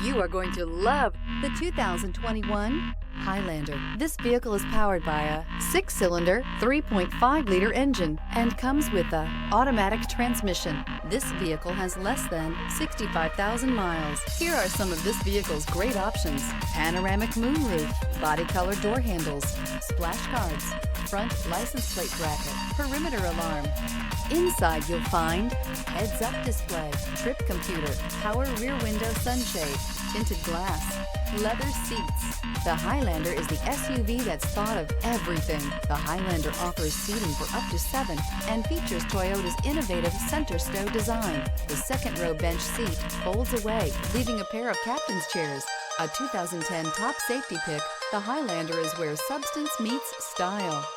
You are going to love the 2021 Highlander. This vehicle is powered by a 6-cylinder, 3.5-liter engine and comes with an automatic transmission. This vehicle has less than 65,000 miles. Here are some of this vehicle's great options: panoramic moonroof, body color door handles, splash guards, front license plate bracket, perimeter alarm. Inside you'll find heads-up display, trip computer, power rear window sunshade, tinted glass, leather seats. The Highlander is the SUV that's thought of everything. The Highlander offers seating for up to 7 and features Toyota's innovative center stow design. The second row bench seat folds away, leaving a pair of captain's chairs. A 2010 top safety pick, the Highlander is where substance meets style.